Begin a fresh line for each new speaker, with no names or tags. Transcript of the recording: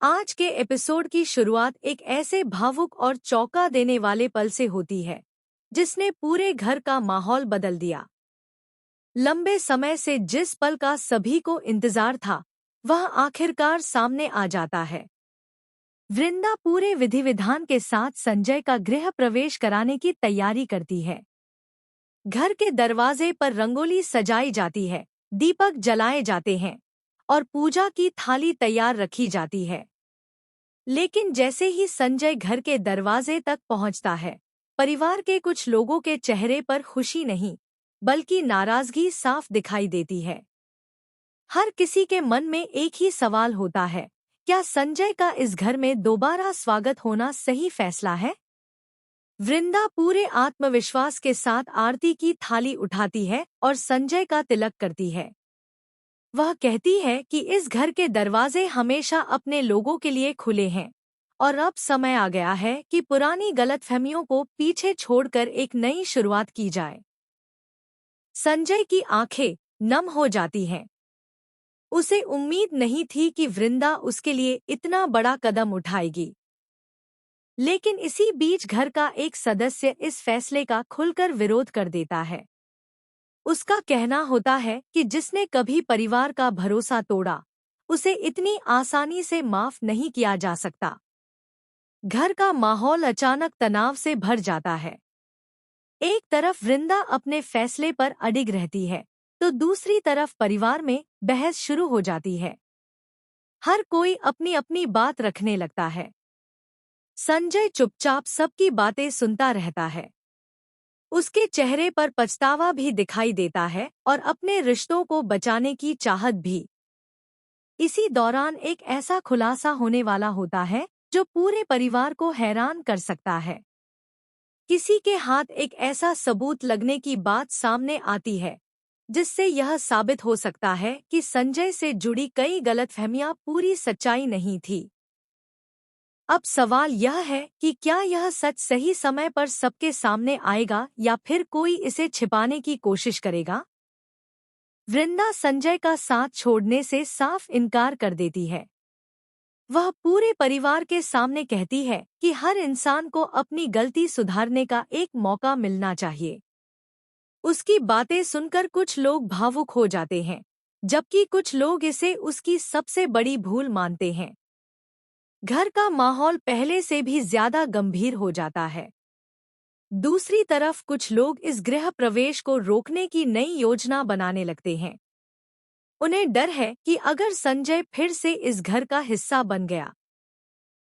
आज के एपिसोड की शुरुआत एक ऐसे भावुक और चौंका देने वाले पल से होती है जिसने पूरे घर का माहौल बदल दिया। लंबे समय से जिस पल का सभी को इंतजार था वह आखिरकार सामने आ जाता है। वृंदा पूरे विधि विधान के साथ संजय का गृह प्रवेश कराने की तैयारी करती है। घर के दरवाजे पर रंगोली सजाई जाती है, दीपक जलाए जाते हैं और पूजा की थाली तैयार रखी जाती है। लेकिन जैसे ही संजय घर के दरवाजे तक पहुंचता है, परिवार के कुछ लोगों के चेहरे पर खुशी नहीं बल्कि नाराजगी साफ दिखाई देती है। हर किसी के मन में एक ही सवाल होता है, क्या संजय का इस घर में दोबारा स्वागत होना सही फैसला है? वृंदा पूरे आत्मविश्वास के साथ आरती की थाली उठाती है और संजय का तिलक करती है। वह कहती है कि इस घर के दरवाजे हमेशा अपने लोगों के लिए खुले हैं और अब समय आ गया है कि पुरानी गलतफहमियों को पीछे छोड़कर एक नई शुरुआत की जाए। संजय की आंखें नम हो जाती हैं। उसे उम्मीद नहीं थी कि वृंदा उसके लिए इतना बड़ा कदम उठाएगी। लेकिन इसी बीच घर का एक सदस्य इस फैसले का खुलकर विरोध कर देता है। उसका कहना होता है कि जिसने कभी परिवार का भरोसा तोड़ा, उसे इतनी आसानी से माफ नहीं किया जा सकता। घर का माहौल अचानक तनाव से भर जाता है। एक तरफ वृंदा अपने फैसले पर अडिग रहती है, तो दूसरी तरफ परिवार में बहस शुरू हो जाती है। हर कोई अपनी अपनी बात रखने लगता है। संजय चुपचाप सबकी बातें सुनता रहता है। उसके चेहरे पर पछतावा भी दिखाई देता है और अपने रिश्तों को बचाने की चाहत भी। इसी दौरान एक ऐसा खुलासा होने वाला होता है जो पूरे परिवार को हैरान कर सकता है। किसी के हाथ एक ऐसा सबूत लगने की बात सामने आती है जिससे यह साबित हो सकता है कि संजय से जुड़ी कई गलतफहमियां पूरी सच्चाई नहीं थी। अब सवाल यह है कि क्या यह सच सही समय पर सबके सामने आएगा या फिर कोई इसे छिपाने की कोशिश करेगा? वृंदा संजय का साथ छोड़ने से साफ इनकार कर देती है। वह पूरे परिवार के सामने कहती है कि हर इंसान को अपनी गलती सुधारने का एक मौका मिलना चाहिए। उसकी बातें सुनकर कुछ लोग भावुक हो जाते हैं, जबकि कुछ लोग इसे उसकी सबसे बड़ी भूल मानते हैं। घर का माहौल पहले से भी ज्यादा गंभीर हो जाता है। दूसरी तरफ कुछ लोग इस गृह प्रवेश को रोकने की नई योजना बनाने लगते हैं। उन्हें डर है कि अगर संजय फिर से इस घर का हिस्सा बन गया,